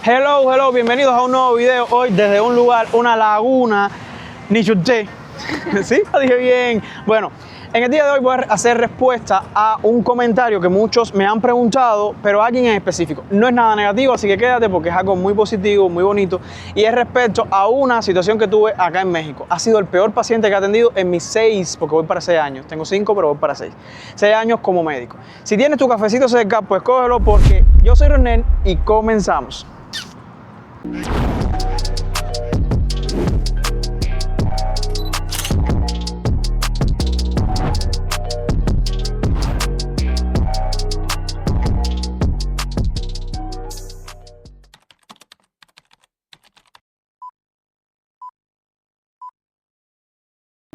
Hello, bienvenidos a un nuevo video. Hoy desde un lugar, una laguna, Nichurté. ¿Sí? Lo dije bien. Bueno, en el día de hoy voy a hacer respuesta a un comentario que muchos me han preguntado, pero alguien en específico. No es nada negativo, así que quédate porque es algo muy positivo, muy bonito. Y es respecto a una situación que tuve acá en México. Ha sido el peor paciente que he atendido en mis 6, porque voy para 6 años. Tengo 5, pero voy para 6. 6 años como médico. Si tienes tu cafecito cerca, pues cógelo porque yo soy Ronel y comenzamos.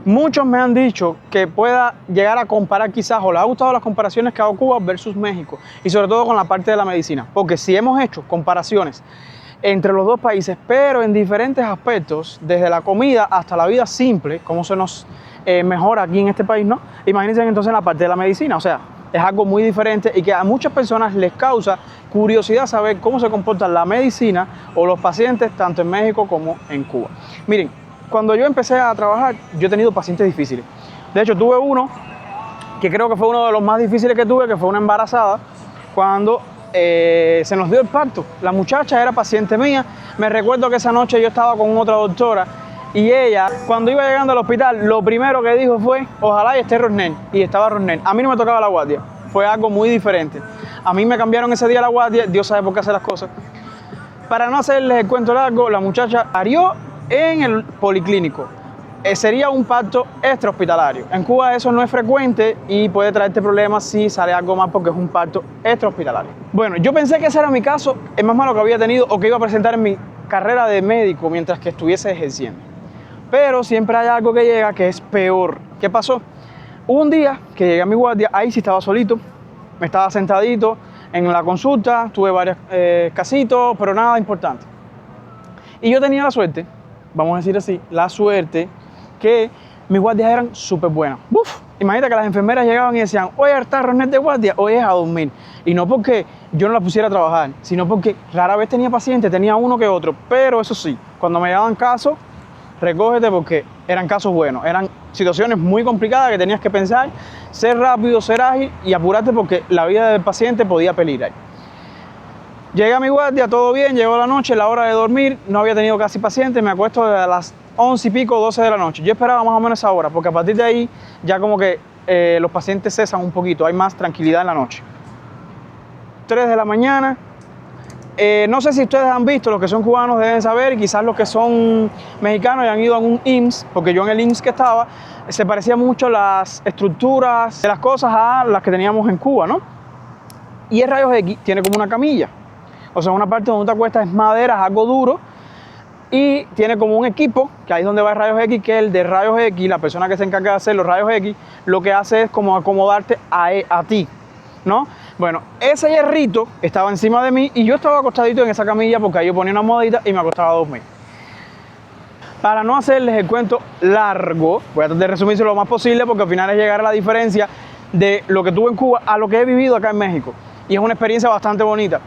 Muchos me han dicho que pueda llegar a comparar quizás, o les ha gustado las comparaciones que hago Cuba versus México, y sobre todo con la parte de la medicina, porque si hemos hecho comparaciones entre los dos países, pero en diferentes aspectos, desde la comida hasta la vida simple, cómo se nos mejora aquí en este país, ¿no? Imagínense entonces en la parte de la medicina, o sea, es algo muy diferente y que a muchas personas les causa curiosidad saber cómo se comporta la medicina o los pacientes tanto en México como en Cuba. Miren, cuando yo empecé a trabajar, yo he tenido pacientes difíciles. De hecho, tuve uno que creo que fue uno de los más difíciles que tuve, que fue una embarazada, cuando se nos dio el parto. La muchacha era paciente mía. Me recuerdo que esa noche yo estaba con otra doctora y ella, cuando iba llegando al hospital, lo primero que dijo fue, ojalá y esté Ronel. Y estaba Ronel. A mí no me tocaba la guardia. Fue algo muy diferente. A mí me cambiaron ese día la guardia. Dios sabe por qué hace las cosas. Para no hacerles el cuento largo, la muchacha parió en el policlínico. Sería un parto extrahospitalario. En Cuba eso no es frecuente y puede traerte problemas si sale algo más porque es un parto extrahospitalario. Bueno, yo pensé que ese era mi caso, el más malo que había tenido o que iba a presentar en mi carrera de médico mientras que estuviese ejerciendo. Pero siempre hay algo que llega que es peor. ¿Qué pasó? Hubo un día que llegué a mi guardia, ahí sí estaba solito, me estaba sentadito en la consulta, tuve varios casitos, pero nada importante. Y yo tenía la suerte, vamos a decir así, la suerte que mis guardias eran súper buenas. Imagínate que las enfermeras llegaban y decían, oye, ¿está Ronel de guardia? Hoy es a dormir. Y no porque yo no la pusiera a trabajar, sino porque rara vez tenía pacientes, tenía uno que otro. Pero eso sí, cuando me daban casos, recógete porque eran casos buenos. Eran situaciones muy complicadas que tenías que pensar, ser rápido, ser ágil y apurarte porque la vida del paciente podía peligrar. Llegué a mi guardia, todo bien, llegó la noche, la hora de dormir, no había tenido casi pacientes, me acuesto a las 11 y pico, 12 de la noche. Yo esperaba más o menos esa hora, porque a partir de ahí ya como que los pacientes cesan un poquito, hay más tranquilidad en la noche. 3 de la mañana, no sé si ustedes han visto, los que son cubanos deben saber, y quizás los que son mexicanos y han ido a un IMSS, porque yo en el IMSS que estaba, se parecían mucho las estructuras de las cosas a las que teníamos en Cuba, ¿no? Y el rayos X tiene como una camilla. O sea, una parte donde te acuestas es madera, es algo duro y tiene como un equipo, que ahí es donde va el rayos X, que es el de rayos X, la persona que se encarga de hacer los rayos X, lo que hace es como acomodarte a ti, ¿no? Bueno, ese hierrito estaba encima de mí y yo estaba acostadito en esa camilla porque ahí yo ponía una almohadita y me acostaba a dormir. Para no hacerles el cuento largo, voy a tratar de resumirse lo más posible porque al final es llegar a la diferencia de lo que tuve en Cuba a lo que he vivido acá en México. Y es una experiencia bastante bonita.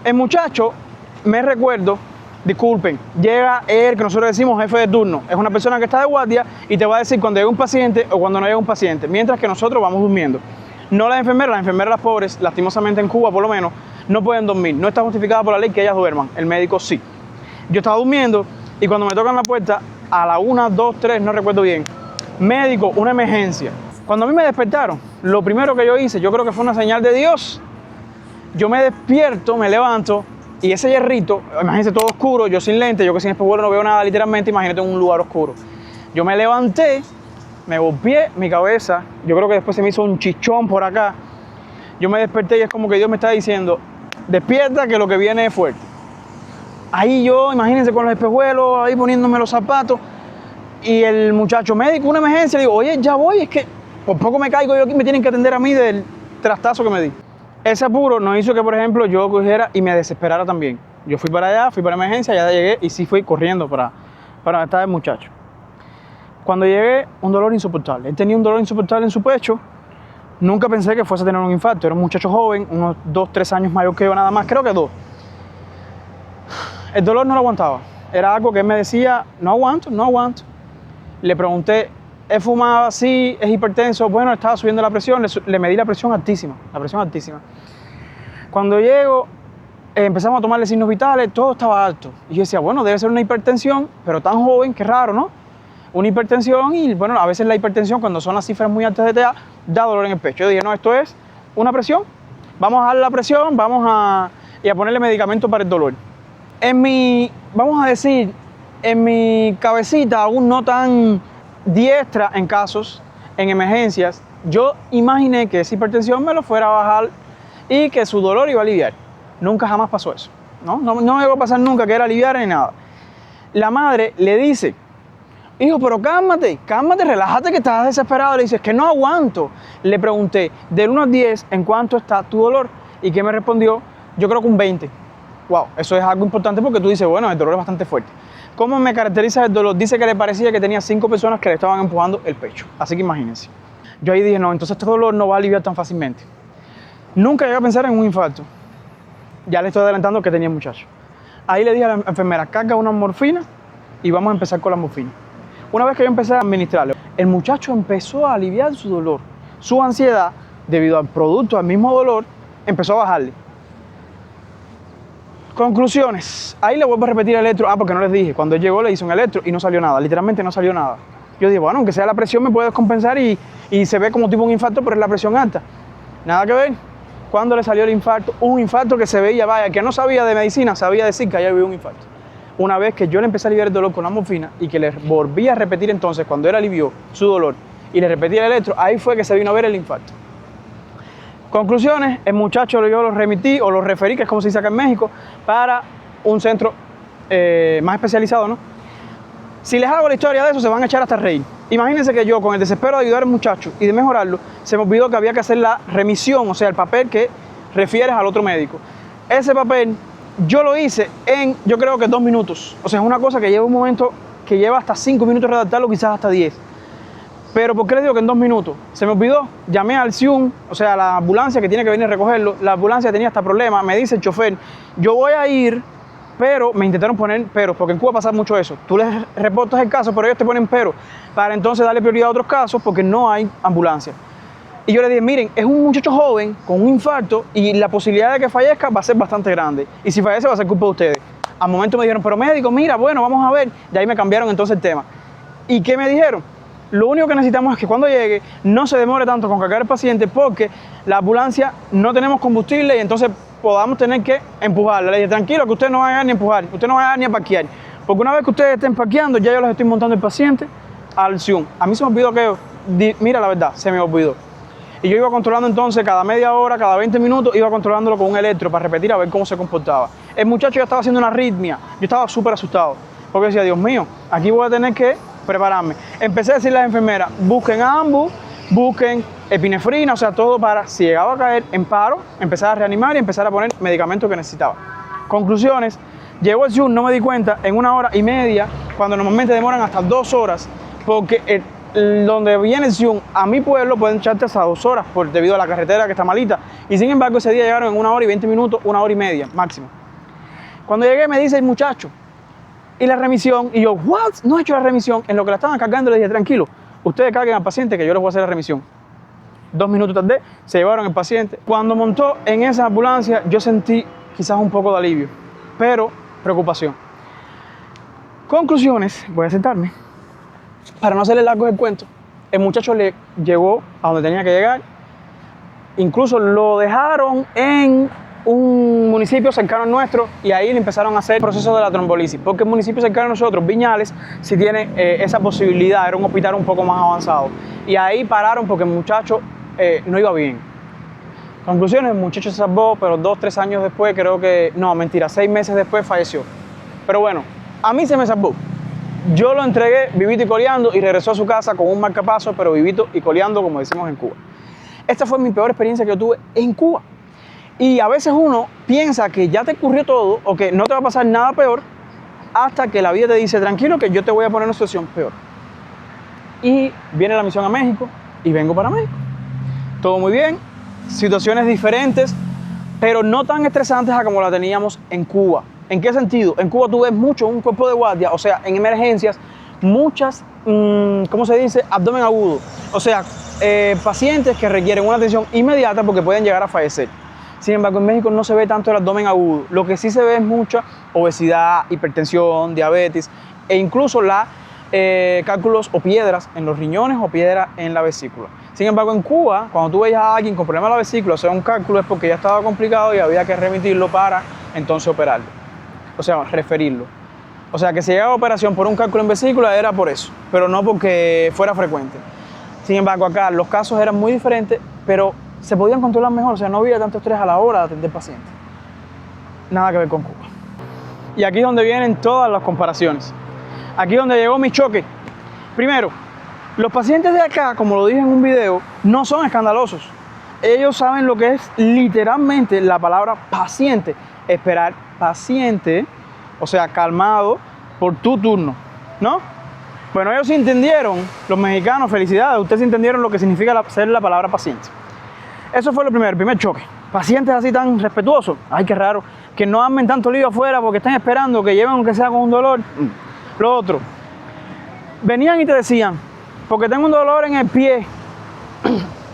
El muchacho, me recuerdo, disculpen, llega el que nosotros decimos jefe de turno. Es una persona que está de guardia y te va a decir cuando llega un paciente o cuando no llega un paciente, mientras que nosotros vamos durmiendo. No las enfermeras las pobres, lastimosamente en Cuba por lo menos, no pueden dormir. No está justificada por la ley que ellas duerman, el médico sí. Yo estaba durmiendo y cuando me tocan la puerta, a la 1, 2, 3, no recuerdo bien, médico, una emergencia. Cuando a mí me despertaron, lo primero que yo hice, yo creo que fue una señal de Dios. Yo me despierto, me levanto y ese hierrito, imagínense todo oscuro, yo sin lente, yo que sin espejuelo no veo nada literalmente, imagínate en un lugar oscuro. Yo me levanté, me golpeé mi cabeza, yo creo que después se me hizo un chichón por acá. Yo me desperté y es como que Dios me está diciendo, despierta que lo que viene es fuerte. Ahí yo, imagínense con los espejuelos, ahí poniéndome los zapatos y el muchacho médico, una emergencia, le digo, oye, ya voy, es que por poco me caigo yo aquí, me tienen que atender a mí del trastazo que me di. Ese apuro nos hizo que, por ejemplo, yo cogiera y me desesperara también. Yo fui para allá, fui para emergencia, ya llegué y sí fui corriendo para donde estaba el muchacho. Cuando llegué, un dolor insoportable. Él tenía un dolor insoportable en su pecho. Nunca pensé que fuese a tener un infarto. Era un muchacho joven, unos 2, 3 años mayor que yo nada más, creo que 2. El dolor no lo aguantaba. Era algo que él me decía, no aguanto, no aguanto. Le pregunté, ¿he fumado así? ¿Es hipertenso? Bueno, estaba subiendo la presión, le medí la presión altísima, Cuando llego, empezamos a tomarle signos vitales, todo estaba alto. Y yo decía, bueno, debe ser una hipertensión, pero tan joven, qué raro, ¿no? Una hipertensión y, bueno, a veces la hipertensión, cuando son las cifras muy altas de TA, da dolor en el pecho. Yo dije, no, esto es una presión. Vamos a darle la presión, y a ponerle medicamento para el dolor. Vamos a decir, en mi cabecita, aún no tan diestra en casos, en emergencias, yo imaginé que esa hipertensión me lo fuera a bajar y que su dolor iba a aliviar. Nunca jamás pasó eso. No me llegó a pasar nunca que era aliviar ni nada. La madre le dice, hijo, pero cálmate, relájate que estás desesperado. Le dice, es que no aguanto. Le pregunté, del 1 al 10, ¿en cuánto está tu dolor? ¿Y qué me respondió? Yo creo que un 20. Wow, eso es algo importante porque tú dices, bueno, el dolor es bastante fuerte. ¿Cómo me caracteriza el dolor? Dice que le parecía que tenía 5 personas que le estaban empujando el pecho. Así que imagínense. Yo ahí dije, no, entonces este dolor no va a aliviar tan fácilmente. Nunca llegué a pensar en un infarto. Ya le estoy adelantando que tenía el muchacho. Ahí le dije a la enfermera, carga una morfina y vamos a empezar con la morfina. Una vez que yo empecé a administrarle, el muchacho empezó a aliviar su dolor. Su ansiedad, debido al producto, al mismo dolor, empezó a bajarle. Conclusiones. Ahí le vuelvo a repetir el electro. Porque no les dije. Cuando él llegó le hice un electro y no salió nada. Literalmente no salió nada. Yo dije, bueno, aunque sea la presión me puede descompensar y se ve como tipo un infarto, pero es la presión alta. Nada que ver. Cuando le salió el infarto, un infarto que se veía, vaya, que no sabía de medicina, sabía decir que allá había un infarto. Una vez que yo le empecé a aliviar el dolor con la morfina y que le volví a repetir entonces, cuando él alivió su dolor y le repetí el electro, ahí fue que se vino a ver el infarto. Conclusiones, el muchacho yo lo remití o lo referí, que es como se dice acá en México, para un centro más especializado, ¿no? Si les hago la historia de eso, se van a echar hasta reír. Imagínense que yo, con el desespero de ayudar al muchacho y de mejorarlo, se me olvidó que había que hacer la remisión, o sea, el papel que refieres al otro médico. Ese papel yo lo hice en, yo creo que 2 minutos. O sea, es una cosa que lleva un momento, que lleva hasta 5 minutos redactarlo, quizás hasta 10. Pero ¿por qué les digo que en 2 minutos? Se me olvidó, llamé al SIUM, o sea, a la ambulancia que tiene que venir a recogerlo. La ambulancia tenía este problema, me dice el chofer, yo voy a ir, pero me intentaron poner peros, porque en Cuba pasa mucho eso. Tú les reportas el caso, pero ellos te ponen peros, para entonces darle prioridad a otros casos, porque no hay ambulancia. Y yo le dije, miren, es un muchacho joven con un infarto y la posibilidad de que fallezca va a ser bastante grande. Y si fallece va a ser culpa de ustedes. Al momento me dijeron, pero médico, mira, bueno, vamos a ver. Y ahí me cambiaron entonces el tema. ¿Y qué me dijeron? Lo único que necesitamos es que cuando llegue no se demore tanto con cargar al paciente porque la ambulancia no tenemos combustible y entonces podamos tener que empujarla. Le dije, tranquilo, que usted no va a llegar ni a empujar, usted no va a llegar ni a parquear. Porque una vez que ustedes estén parqueando, ya yo les estoy montando el paciente al SIUM. A mí se me olvidó mira la verdad, se me olvidó. Y yo iba controlando entonces cada media hora, cada 20 minutos, iba controlándolo con un electro para repetir a ver cómo se comportaba. El muchacho ya estaba haciendo una arritmia, yo estaba súper asustado. Porque decía, Dios mío, aquí voy a tener que prepararme. Empecé a decirle a las enfermeras, busquen AMBU, busquen epinefrina, o sea, todo para, si llegaba a caer en paro, empezar a reanimar y empezar a poner medicamentos que necesitaba. Conclusiones, llegó el SIUM, no me di cuenta, en 1 hora y media, cuando normalmente demoran hasta 2 horas, porque donde viene el SIUM a mi pueblo pueden echarte hasta 2 horas debido a la carretera que está malita. Y sin embargo, ese día llegaron en 1 hora y 20 minutos, 1 hora y media máximo. Cuando llegué me dice el muchacho, y la remisión, y yo, ¿what? No he hecho la remisión. En lo que la estaban cargando le dije, tranquilo, ustedes carguen al paciente que yo les voy a hacer la remisión. 2 minutos tardé, se llevaron el paciente. Cuando montó en esa ambulancia, yo sentí quizás un poco de alivio, pero preocupación. Conclusiones, voy a sentarme. Para no hacerle largo el cuento, el muchacho le llegó a donde tenía que llegar. Incluso lo dejaron en un municipio cercano al nuestro y ahí le empezaron a hacer el proceso de la trombolisis, porque el municipio cercano a nosotros, Viñales, sí tiene esa posibilidad, era un hospital un poco más avanzado. Y ahí pararon porque el muchacho no iba bien. Conclusiones, el muchacho se salvó, pero 2-3 años después, creo que, no, mentira, 6 meses después falleció. Pero bueno, a mí se me salvó. Yo lo entregué vivito y coleando y regresó a su casa con un marcapaso, pero vivito y coleando, como decimos en Cuba. Esta fue mi peor experiencia que yo tuve en Cuba. Y a veces uno piensa que ya te ocurrió todo o que no te va a pasar nada peor hasta que la vida te dice, tranquilo, que yo te voy a poner en una situación peor. Y viene la misión a México y vengo para México. Todo muy bien, situaciones diferentes, pero no tan estresantes a como la teníamos en Cuba. ¿En qué sentido? En Cuba tú ves mucho un cuerpo de guardia, o sea, en emergencias, muchas, ¿cómo se dice? Abdomen agudo. O sea, pacientes que requieren una atención inmediata porque pueden llegar a fallecer. Sin embargo, en México no se ve tanto el abdomen agudo. Lo que sí se ve es mucha obesidad, hipertensión, diabetes e incluso cálculos o piedras en los riñones o piedras en la vesícula. Sin embargo, en Cuba, cuando tú veías a alguien con problemas en la vesícula, hacer un cálculo es porque ya estaba complicado y había que remitirlo para entonces operarlo. O sea, referirlo. O sea, que si llegaba a operación por un cálculo en vesícula era por eso, pero no porque fuera frecuente. Sin embargo, acá los casos eran muy diferentes, pero se podían controlar mejor. O sea, no había tanto estrés a la hora de atender pacientes. Nada que ver con Cuba. Y aquí es donde vienen todas las comparaciones. Aquí es donde llegó mi choque. Primero, los pacientes de acá, como lo dije en un video, no son escandalosos. Ellos saben lo que es literalmente la palabra paciente. Esperar paciente, o sea, calmado por tu turno, ¿no? Bueno, ellos sí entendieron, los mexicanos, felicidades, ustedes entendieron lo que significa ser la palabra paciente. Eso fue el primer choque. Pacientes así tan respetuosos, ay, qué raro, que no armen tanto lío afuera porque están esperando que lleven aunque sea con un dolor. Lo otro, venían y te decían, porque tengo un dolor en el pie,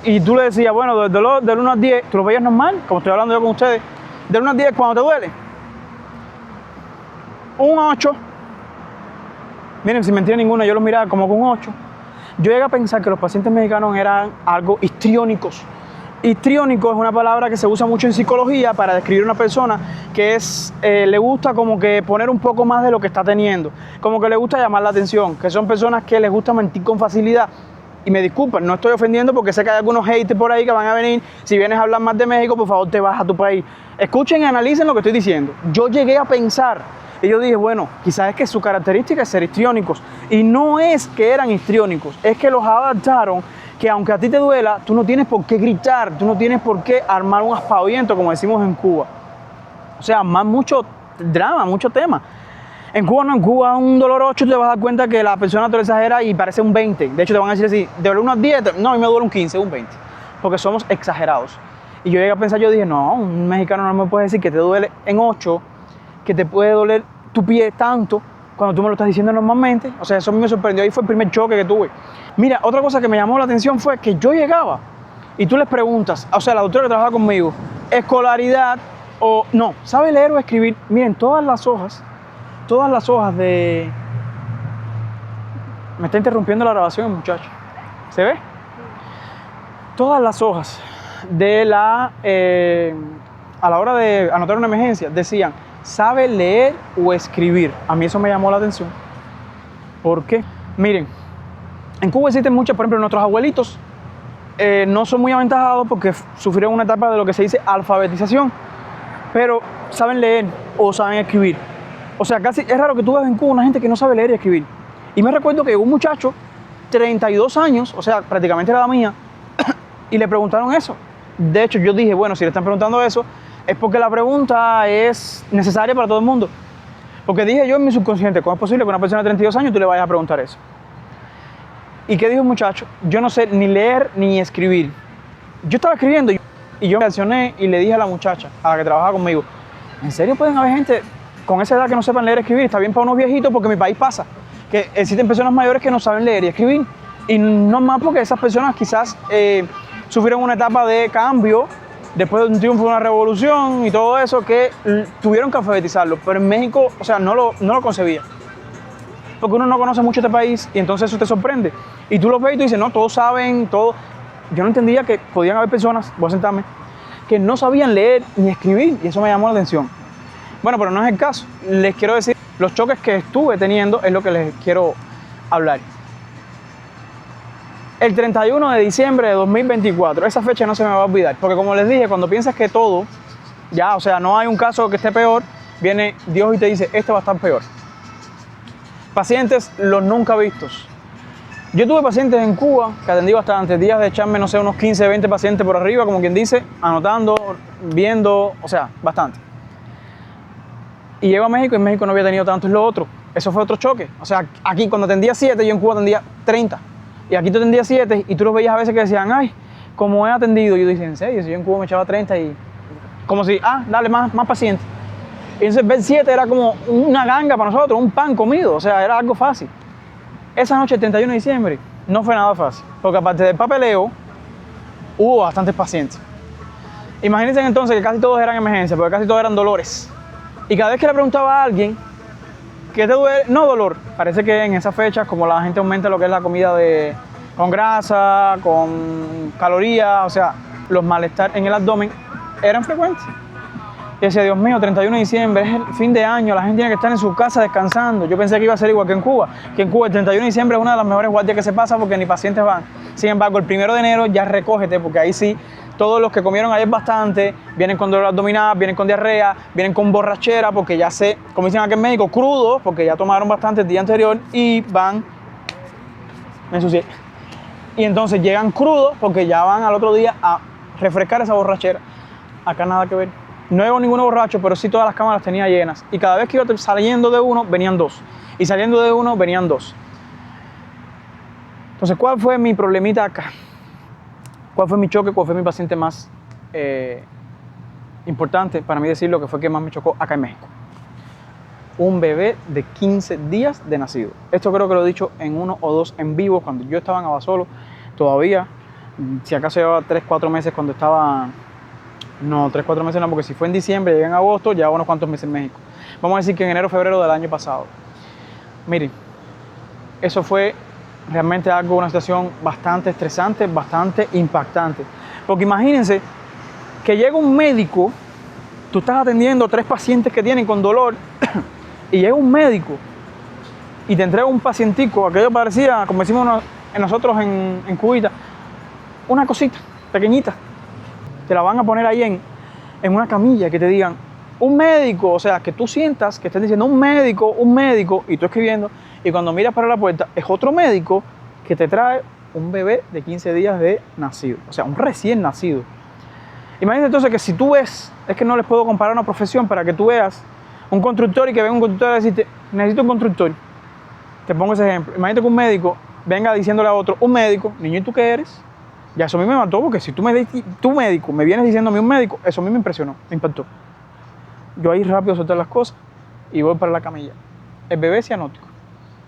y tú le decías, bueno, del dolor del 1 al 10, tú lo veías normal, como estoy hablando yo con ustedes, del 1 al 10, ¿cuándo te duele? Un 8. Miren, sin mentira ninguna, yo los miraba como con un 8. Yo llegué a pensar que los pacientes mexicanos eran algo histriónicos. Histriónico es una palabra que se usa mucho en psicología para describir a una persona que le gusta como que poner un poco más de lo que está teniendo, como que le gusta llamar la atención, que son personas que les gusta mentir con facilidad. Y me disculpan, no estoy ofendiendo porque sé que hay algunos haters por ahí que van a venir. Si vienes a hablar más de México, por favor te vas a tu país. Escuchen y analicen lo que estoy diciendo. Yo llegué a pensar y yo dije, bueno, quizás es que su característica es ser histriónicos. Y no es que eran histriónicos, es que los adaptaron, que aunque a ti te duela, tú no tienes por qué gritar, tú no tienes por qué armar un aspaviento, como decimos en Cuba. O sea, más mucho drama, mucho tema. En Cuba no, en Cuba un dolor 8 te vas a dar cuenta que la persona te lo exagera y parece un 20. De hecho, te van a decir así, de 1 a 10, no, a mí me duele un 15, un 20. Porque somos exagerados. Y yo llegué a pensar, yo dije, no, un mexicano no me puede decir que te duele en 8, que te puede doler tu pie tanto, cuando tú me lo estás diciendo normalmente. O sea, eso a mí me sorprendió, ahí fue el primer choque que tuve. Mira, otra cosa que me llamó la atención fue que yo llegaba y tú les preguntas, o sea, la doctora que trabaja conmigo, escolaridad o no, ¿sabe leer o escribir? Miren, todas las hojas de... Me está interrumpiendo la grabación, muchacho. ¿Se ve? Todas las hojas de a la hora de anotar una emergencia decían, ¿sabe leer o escribir? A mí eso me llamó la atención. ¿Por qué? Miren, en Cuba existen muchas, por ejemplo, nuestros abuelitos no son muy aventajados porque sufrieron una etapa de lo que se dice alfabetización, pero saben leer o saben escribir. O sea, casi es raro que tú veas en Cuba una gente que no sabe leer y escribir. Y me recuerdo que un muchacho, 32 años, o sea, prácticamente era la mía, y le preguntaron eso. De hecho, yo dije, bueno, si le están preguntando eso, es porque la pregunta es necesaria para todo el mundo. Porque dije yo en mi subconsciente, ¿cómo es posible que una persona de 32 años tú le vayas a preguntar eso? ¿Y qué dijo el muchacho? Yo no sé ni leer ni escribir. Yo estaba escribiendo y yo reaccioné y le dije a la muchacha, a la que trabajaba conmigo, ¿en serio pueden haber gente con esa edad que no sepan leer y escribir? Está bien para unos viejitos porque en mi país pasa que existen personas mayores que no saben leer y escribir. Y no más porque esas personas quizás sufrieron una etapa de cambio después de un triunfo de una revolución y todo eso que tuvieron que alfabetizarlo. Pero en México, o sea, no lo concebía. Porque uno no conoce mucho este país y entonces eso te sorprende. Y tú lo ves y tú dices, no, todos saben, todo. Yo no entendía que podían haber personas, voy a sentarme, que no sabían leer ni escribir y eso me llamó la atención. Bueno, pero no es el caso. Les quiero decir, los choques que estuve teniendo es lo que les quiero hablar. El 31 de diciembre de 2024, esa fecha no se me va a olvidar, porque como les dije, cuando piensas que todo, ya, o sea, no hay un caso que esté peor, viene Dios y te dice, este va a estar peor. Pacientes los nunca vistos. Yo tuve pacientes en Cuba que atendí bastante, días de echarme, no sé, unos 15, 20 pacientes por arriba, como quien dice, anotando, viendo, o sea, bastante. Y llego a México y en México no había tenido tanto, es lo otro. Eso fue otro choque. O sea, aquí cuando atendía 7, yo en Cuba atendía 30. Y aquí tú atendías 7 y tú los veías a veces que decían, ay, como he atendido. Y yo dije, ¿en serio? Si yo en Cuba me echaba 30 y... Como si, dale, más pacientes. Y entonces ver 7 era como una ganga para nosotros, un pan comido, o sea, era algo fácil. Esa noche, el 31 de diciembre, no fue nada fácil, porque aparte del papeleo, hubo bastantes pacientes. Imagínense entonces que casi todos eran emergencias, porque casi todos eran dolores. Y cada vez que le preguntaba a alguien, ¿qué te duele? No dolor. Parece que en esas fechas, como la gente aumenta lo que es la comida con grasa, con calorías, o sea, los malestares en el abdomen eran frecuentes. Y decía, Dios mío, 31 de diciembre, es el fin de año, la gente tiene que estar en su casa descansando. Yo pensé que iba a ser igual que en Cuba el 31 de diciembre es una de las mejores guardias que se pasa porque ni pacientes van. Sin embargo, el 1 de enero ya recógete, porque ahí sí, todos los que comieron ayer bastante, vienen con dolor abdominal, vienen con diarrea, vienen con borrachera, porque ya se, como dicen aquí en México, crudos, porque ya tomaron bastante el día anterior y van, me ensucié. Y entonces llegan crudos porque ya van al otro día a refrescar esa borrachera. Acá nada que ver. No veo ninguno borracho, pero sí todas las cámaras tenía llenas. Y cada vez que iba saliendo de uno, venían 2. Y saliendo de uno, venían 2. Entonces, ¿cuál fue mi problemita acá? ¿Cuál fue mi choque? ¿Cuál fue mi paciente más importante para mí decirlo que fue que más me chocó acá en México? Un bebé de 15 días de nacido. Esto creo que lo he dicho en 1 o 2 en vivo cuando yo estaba en Abasolo. Todavía, si acaso llevaba 3-4 meses cuando estaba... No, 3-4 meses no, porque si fue en diciembre, llegué en agosto, ya unos cuantos meses en México. Vamos a decir que en enero, febrero del año pasado. Miren, eso fue realmente algo, una situación bastante estresante, bastante impactante. Porque imagínense que llega un médico, tú estás atendiendo 3 pacientes que tienen con dolor, y llega un médico y te entrega un pacientico, aquello parecía, como decimos nosotros en Cubita, una cosita pequeñita. Te la van a poner ahí en una camilla, que te digan, un médico, o sea, que tú sientas que estén diciendo un médico, y tú escribiendo, y cuando miras para la puerta, es otro médico que te trae un bebé de 15 días de nacido, o sea, un recién nacido. Imagínate entonces que si tú ves, es que no les puedo comparar una profesión para que tú veas un constructor y que venga un constructor a decirte, necesito un constructor. Te pongo ese ejemplo. Imagínate que un médico venga diciéndole a otro, un médico, niño, ¿y tú qué eres? Ya eso a mí me mató, porque si tú médico me vienes diciéndome un médico, eso a mí me impresionó, me impactó. Yo ahí rápido solté las cosas y voy para la camilla. El bebé cianótico,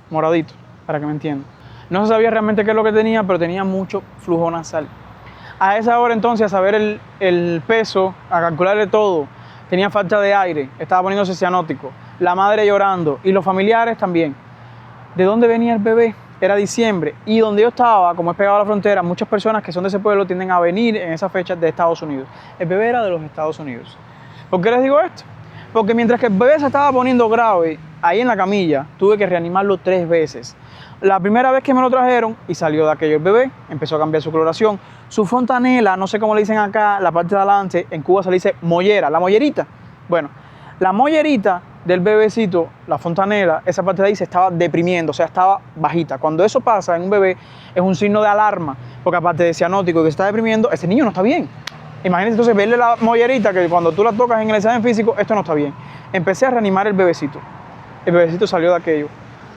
moradito, para que me entiendan. No se sabía realmente qué es lo que tenía, pero tenía mucho flujo nasal. A esa hora entonces, a saber el peso, a calcularle todo, tenía falta de aire, estaba poniéndose cianótico, la madre llorando y los familiares también. ¿De dónde venía el bebé? Era diciembre, y donde yo estaba, como es pegado a la frontera, muchas personas que son de ese pueblo tienden a venir en esas fechas de Estados Unidos. El bebé era de los Estados Unidos. ¿Por qué les digo esto? Porque mientras que el bebé se estaba poniendo grave, ahí en la camilla, tuve que reanimarlo 3 veces. La primera vez que me lo trajeron y salió de aquello el bebé, empezó a cambiar su coloración. Su fontanela, no sé cómo le dicen acá, la parte de adelante, en Cuba se le dice mollera, la mollerita. Bueno, la mollerita del bebecito, la fontanela, esa parte de ahí se estaba deprimiendo, o sea, estaba bajita. Cuando eso pasa en un bebé es un signo de alarma, porque aparte de cianótico que se está deprimiendo, ese niño no está bien. Imagínate entonces verle la mollerita, que cuando tú la tocas en el examen físico, esto no está bien. Empecé a reanimar el bebecito salió de aquello,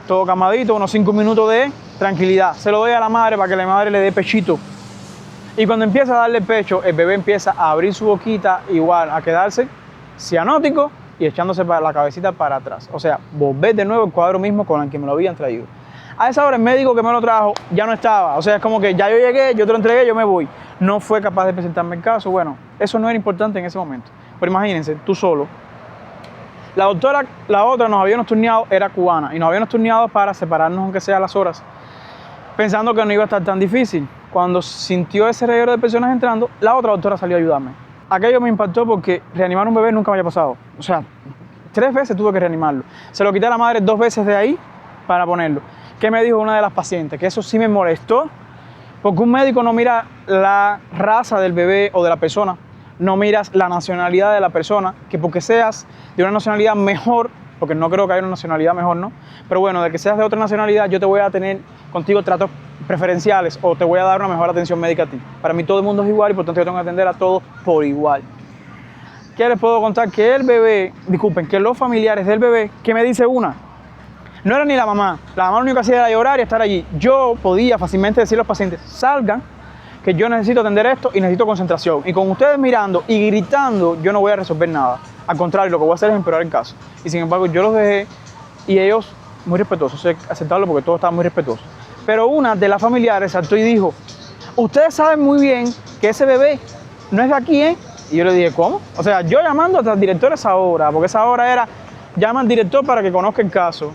todo camadito, unos 5 minutos de tranquilidad. Se lo doy a la madre para que la madre le dé pechito. Y cuando empieza a darle pecho, el bebé empieza a abrir su boquita, igual a quedarse cianótico y echándose para la cabecita para atrás. O sea, volver de nuevo el cuadro mismo con el que me lo habían traído. A esa hora el médico que me lo trajo ya no estaba. O sea, es como que ya yo llegué, yo te lo entregué, yo me voy. No fue capaz de presentarme el caso. Bueno, eso no era importante en ese momento. Pero imagínense, tú solo. La doctora, la otra, nos habíamos turneado, era cubana. Y nos habíamos turneado para separarnos, aunque sea a las horas, pensando que no iba a estar tan difícil. Cuando sintió ese reguero de personas entrando, la otra doctora salió a ayudarme. Aquello me impactó porque reanimar un bebé nunca me había pasado. O sea, 3 veces tuve que reanimarlo. Se lo quité a la madre 2 veces de ahí para ponerlo. ¿Qué me dijo una de las pacientes? Que eso sí me molestó, porque un médico no mira la raza del bebé o de la persona, no miras la nacionalidad de la persona, que porque seas de una nacionalidad mejor, porque no creo que haya una nacionalidad mejor, ¿no? Pero bueno, de que seas de otra nacionalidad, yo te voy a tener contigo tratos preferenciales o te voy a dar una mejor atención médica a ti. Para mí todo el mundo es igual y por tanto yo tengo que atender a todos por igual. ¿Qué les puedo contar? Que el bebé, disculpen, que los familiares del bebé, ¿qué me dice una? No era ni la mamá lo único que hacía era llorar y estar allí. Yo podía fácilmente decirle a los pacientes, salgan, que yo necesito atender esto y necesito concentración. Y con ustedes mirando y gritando, yo no voy a resolver nada. Al contrario, lo que voy a hacer es empeorar el caso. Y sin embargo, yo los dejé y ellos, muy respetuosos, aceptarlo porque todos estaban muy respetuosos. Pero una de las familiares saltó y dijo, ustedes saben muy bien que ese bebé no es de aquí, ¿eh? Y yo le dije, ¿cómo? O sea, yo llamando hasta el director a esa hora, porque esa hora era, llama al director para que conozca el caso.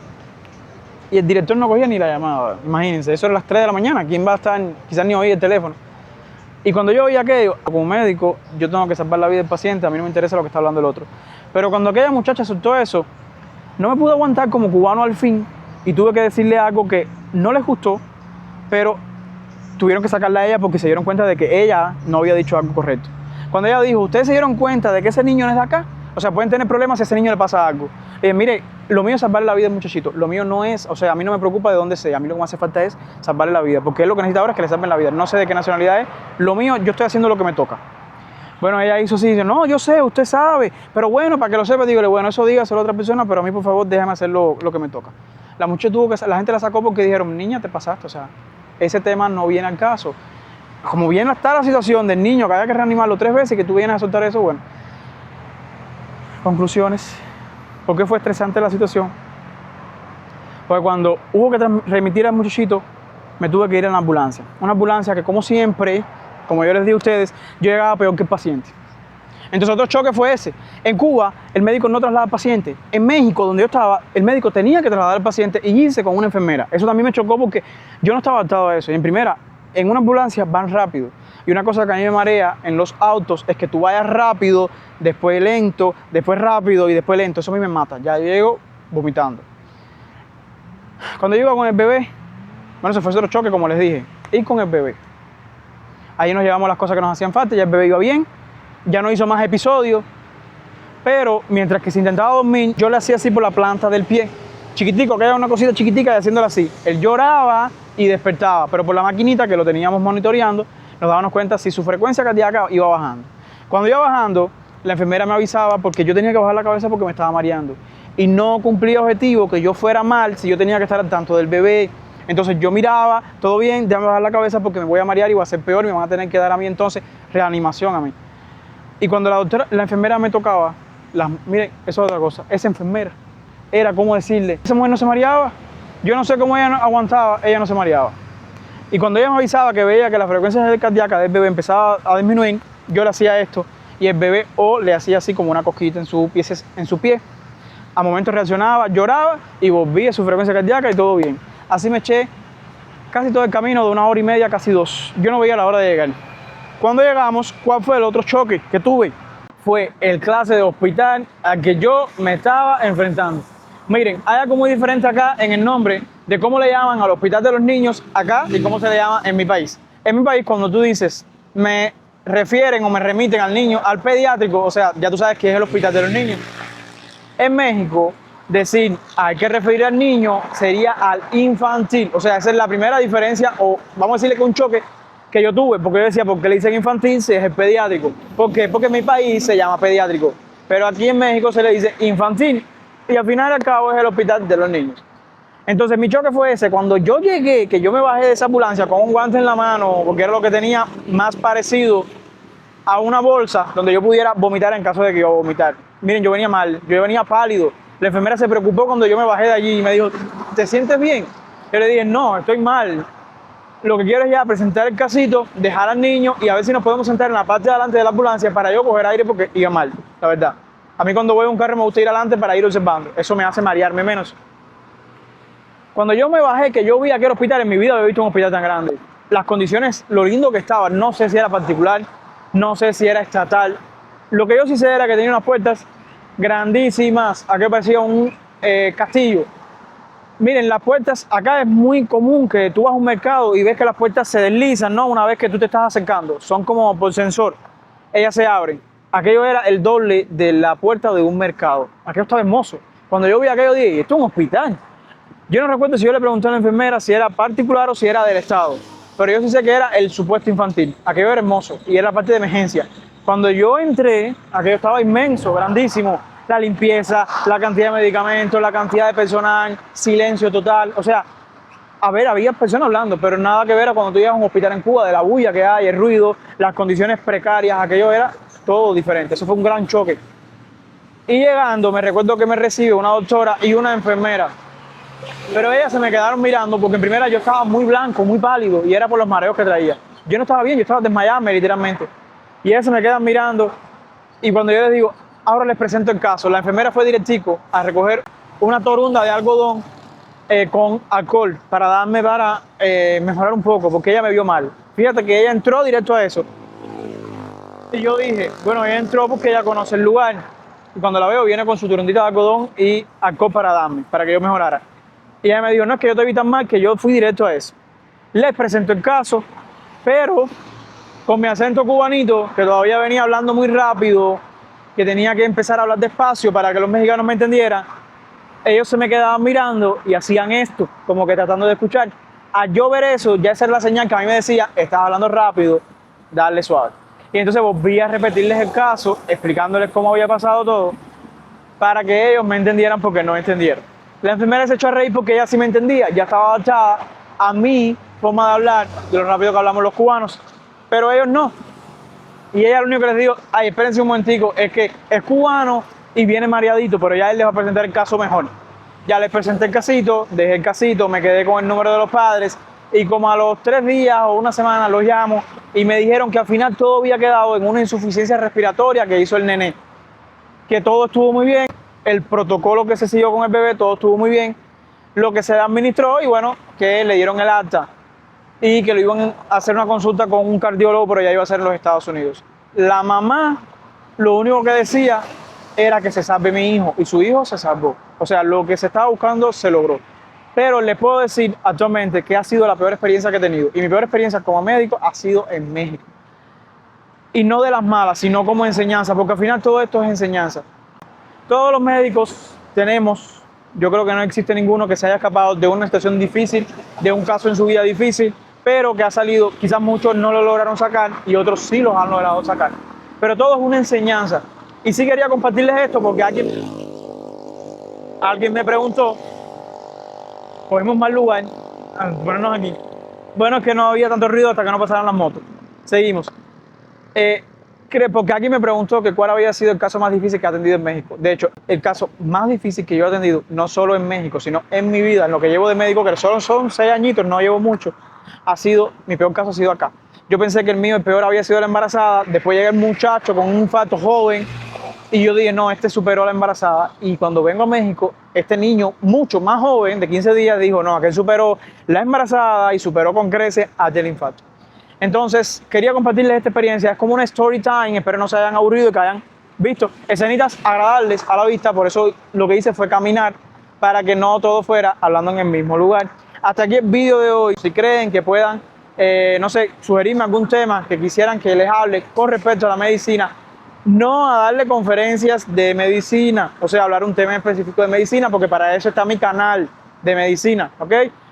Y el director no cogía ni la llamada, imagínense, eso era las 3 de la mañana, ¿quién va a estar? Quizás ni oía el teléfono. Y cuando yo oí aquello, como médico, yo tengo que salvar la vida del paciente, a mí no me interesa lo que está hablando el otro. Pero cuando aquella muchacha soltó eso, no me pude aguantar como cubano al fin y tuve que decirle algo que no les gustó, pero tuvieron que sacarla a ella porque se dieron cuenta de que ella no había dicho algo correcto. Cuando ella dijo, ¿ustedes se dieron cuenta de que ese niño no es de acá? O sea, pueden tener problemas si a ese niño le pasa algo. Mire, lo mío es salvarle la vida al muchachito. Lo mío no es, o sea, a mí no me preocupa de dónde sea. A mí lo que me hace falta es salvarle la vida. Porque él lo que necesita ahora es que le salven la vida. No sé de qué nacionalidad es. Lo mío, yo estoy haciendo lo que me toca. Bueno, ella hizo así, dice, no, yo sé, usted sabe. Pero bueno, para que lo sepa, dígale, bueno, eso dígaselo a otra persona, pero a mí, por favor, déjame hacer lo que me toca. La muchacha tuvo que, la gente la sacó porque dijeron, niña, te pasaste. O sea, ese tema no viene al caso. Como bien está la situación del niño que haya que reanimarlo 3 veces y que tú vienes a soltar eso, bueno. Conclusiones. ¿Por qué fue estresante la situación? Porque cuando hubo que remitir al muchachito, me tuve que ir en la ambulancia. Una ambulancia que, como siempre, como yo les dije a ustedes, yo llegaba peor que el paciente. Entonces otro choque fue ese. En Cuba, el médico no traslada al paciente. En México, donde yo estaba, el médico tenía que trasladar al paciente y irse con una enfermera. Eso también me chocó porque yo no estaba adaptado a eso. Y en primera, en una ambulancia van rápido. Y una cosa que a mí me marea en los autos es que tú vayas rápido, después lento, después rápido y después lento. Eso a mí me mata. Ya llego vomitando. Cuando llego con el bebé, bueno, se fue otro choque, como les dije. Ir con el bebé. Ahí nos llevamos las cosas que nos hacían falta, ya el bebé iba bien, ya no hizo más episodios. Pero mientras que se intentaba dormir, yo le hacía así por la planta del pie. Chiquitico, que era una cosita chiquitica y haciéndolo así. Él lloraba y despertaba, pero por la maquinita que lo teníamos monitoreando, nos dábamos cuenta si su frecuencia cardíaca iba bajando. Cuando iba bajando, la enfermera me avisaba porque yo tenía que bajar la cabeza porque me estaba mareando. Y no cumplía objetivo que yo fuera mal si yo tenía que estar al tanto del bebé. Entonces yo miraba, todo bien, déjame bajar la cabeza porque me voy a marear y va a ser peor y me van a tener que dar a mí entonces reanimación a mí. Y cuando la enfermera me tocaba, miren, eso es otra cosa, esa enfermera era como decirle, esa mujer no se mareaba, yo no sé cómo ella no aguantaba, ella no se mareaba. Y cuando ella me avisaba que veía que la frecuencia cardíaca del bebé empezaba a disminuir, yo le hacía esto y el bebé o le hacía así como una cosquillita en su pie. A momentos reaccionaba, lloraba y volvía a su frecuencia cardíaca y todo bien. Así me eché casi todo el camino de 1 hora y media, casi 2. Yo no veía la hora de llegar. Cuando llegamos, ¿cuál fue el otro choque que tuve? Fue el clase de hospital al que yo me estaba enfrentando. Miren, hay algo muy diferente acá en el nombre de cómo le llaman al hospital de los niños acá y cómo se le llama en mi país. En mi país, cuando tú dices, me refieren o me remiten al niño al pediátrico, o sea, ya tú sabes que es el hospital de los niños. En México, decir hay que referir al niño sería al infantil. O sea, esa es la primera diferencia, o vamos a decirle que un choque que yo tuve, porque yo decía, ¿por qué le dicen infantil si es el pediátrico? ¿Por qué? Porque en mi país se llama pediátrico, pero aquí en México se le dice infantil y al final y al cabo es el hospital de los niños. Entonces mi choque fue ese, cuando yo llegué, que yo me bajé de esa ambulancia con un guante en la mano, porque era lo que tenía más parecido a una bolsa donde yo pudiera vomitar en caso de que yo vomitara. Miren, yo venía mal, yo venía pálido. La enfermera se preocupó cuando yo me bajé de allí y me dijo, ¿te sientes bien? Yo le dije, no, estoy mal. Lo que quiero es ya presentar el casito, dejar al niño y a ver si nos podemos sentar en la parte de adelante de la ambulancia para yo coger aire porque iba mal, la verdad. A mí cuando voy a un carro me gusta ir adelante para ir observando. Eso me hace marearme menos. Cuando yo me bajé, que yo vi aquel hospital, en mi vida había visto un hospital tan grande. Las condiciones, lo lindo que estaba, no sé si era particular, no sé si era estatal. Lo que yo sí sé era que tenía unas puertas grandísimas, aquí parecía un castillo. Miren, las puertas, acá es muy común que tú vas a un mercado y ves que las puertas se deslizan, ¿no? Una vez que tú te estás acercando, son como por sensor, ellas se abren. Aquello era el doble de la puerta de un mercado. Aquello estaba hermoso. Cuando yo vi aquello dije, esto es un hospital. Yo no recuerdo si yo le pregunté a la enfermera si era particular o si era del Estado, pero yo sí sé que era el supuesto infantil. Aquello era hermoso y era la parte de emergencia. Cuando yo entré, aquello estaba inmenso, grandísimo. La limpieza, la cantidad de medicamentos, la cantidad de personal, silencio total. O sea, a ver, había personas hablando, pero nada que ver a cuando tú llegas a un hospital en Cuba, de la bulla que hay, el ruido, las condiciones precarias, aquello era todo diferente. Eso fue un gran choque. Y llegando, me recuerdo que me recibe una doctora y una enfermera. Pero ellas se me quedaron mirando porque en primera yo estaba muy blanco, muy pálido y era por los mareos que traía. Yo no estaba bien, yo estaba desmayado literalmente. Y ellas se me quedan mirando y cuando yo les digo, ahora les presento el caso, la enfermera fue directico a recoger una torunda de algodón con alcohol para darme para mejorar un poco porque ella me vio mal. Fíjate que ella entró directo a eso. Y yo dije, bueno, ella entró porque ella conoce el lugar. Y cuando la veo viene con su turundita de algodón y alcohol para darme, para que yo mejorara. Y ella me dijo, no, es que yo te vi tan mal que yo fui directo a eso. Les presento el caso, pero con mi acento cubanito, que todavía venía hablando muy rápido, que tenía que empezar a hablar despacio para que los mexicanos me entendieran, ellos se me quedaban mirando y hacían esto, como que tratando de escuchar. Al yo ver eso, ya esa era la señal que a mí me decía, estás hablando rápido, darle suave. Y entonces volví a repetirles el caso, explicándoles cómo había pasado todo, para que ellos me entendieran porque no entendieron. La enfermera se echó a reír porque ella sí me entendía, ya estaba adaptada a mi forma de hablar, de lo rápido que hablamos los cubanos, pero ellos no. Y ella lo único que les digo, ay, espérense un momentico, es que es cubano y viene mareadito, pero ya él les va a presentar el caso mejor. Ya les presenté el casito, dejé el casito, me quedé con el número de los padres y como a los 3 días o una semana los llamo y me dijeron que al final todo había quedado en una insuficiencia respiratoria que hizo el nené, que todo estuvo muy bien, el protocolo que se siguió con el bebé, todo estuvo muy bien, lo que se le administró y bueno, que le dieron el alta y que lo iban a hacer una consulta con un cardiólogo, pero ya iba a ser en los Estados Unidos. La mamá lo único que decía era que se salve mi hijo y su hijo se salvó. O sea, lo que se estaba buscando se logró. Pero les puedo decir actualmente que ha sido la peor experiencia que he tenido. Y mi peor experiencia como médico ha sido en México. Y no de las malas, sino como enseñanza, porque al final todo esto es enseñanza. Todos los médicos tenemos, yo creo que no existe ninguno que se haya escapado de una situación difícil, de un caso en su vida difícil, pero que ha salido, quizás muchos no lo lograron sacar y otros sí los han logrado sacar. Pero todo es una enseñanza. Y sí quería compartirles esto porque alguien me preguntó, cogimos mal lugar, ponernos aquí. Bueno, es que no había tanto ruido hasta que no pasaran las motos. Seguimos. Porque alguien me preguntó que cuál había sido el caso más difícil que he atendido en México. De hecho, el caso más difícil que yo he atendido, no solo en México, sino en mi vida, en lo que llevo de médico, que solo son 6 añitos, no llevo mucho, mi peor caso ha sido acá. Yo pensé que el peor había sido la embarazada, después llega el muchacho con un infarto joven, y yo dije, no, este superó a la embarazada. Y cuando vengo a México, este niño mucho más joven, de 15 días, dijo, no, aquel superó la embarazada y superó con creces aquel infarto. Entonces, quería compartirles esta experiencia. Es como una story time, espero no se hayan aburrido y que hayan visto escenitas agradables a la vista. Por eso lo que hice fue caminar para que no todo fuera hablando en el mismo lugar. Hasta aquí el vídeo de hoy. Si creen que puedan, no sé, sugerirme algún tema que quisieran que les hable con respecto a la medicina, no a darle conferencias de medicina, o sea, hablar un tema específico de medicina, porque para eso está mi canal de medicina, ¿ok?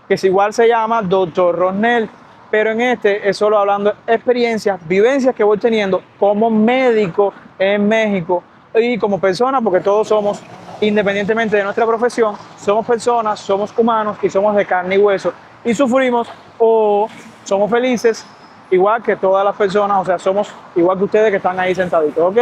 Que es igual se llama Dr. Rosnel, pero en este es solo hablando experiencias, vivencias que voy teniendo como médico en México y como persona, porque todos somos, independientemente de nuestra profesión, somos personas, somos humanos y somos de carne y hueso y sufrimos o somos felices igual que todas las personas, o sea, somos igual que ustedes que están ahí sentaditos, ¿ok?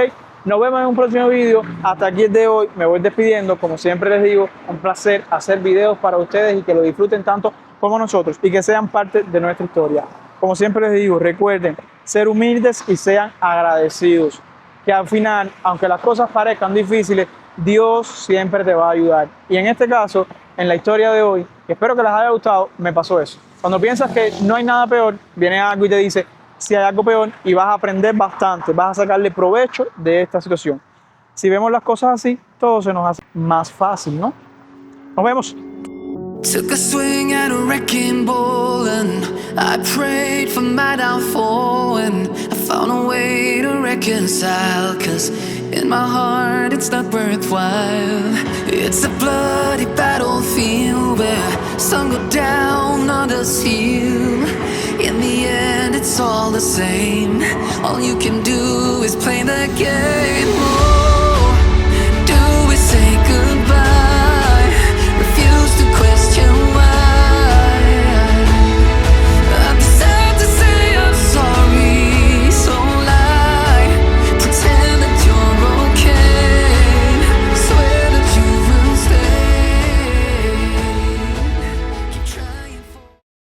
Nos vemos en un próximo vídeo. Hasta aquí el de hoy. Me voy despidiendo. Como siempre les digo, un placer hacer videos para ustedes y que lo disfruten tanto como nosotros y que sean parte de nuestra historia. Como siempre les digo, recuerden ser humildes y sean agradecidos. Que al final, aunque las cosas parezcan difíciles, Dios siempre te va a ayudar. Y en este caso, en la historia de hoy, que espero que les haya gustado, me pasó eso. Cuando piensas que no hay nada peor, viene algo y te dice, si hay algo peor, y vas a aprender bastante, vas a sacarle provecho de esta situación. Si vemos las cosas así, todo se nos hace más fácil, ¿no? Nos vemos. Took a swing at a wrecking ball and I prayed for my downfall and I found a way to reconcile, 'cause in my heart it's not worthwhile. It's a bloody battlefield where some go down, others heal. In the end it's all the same. All you can do is play the game.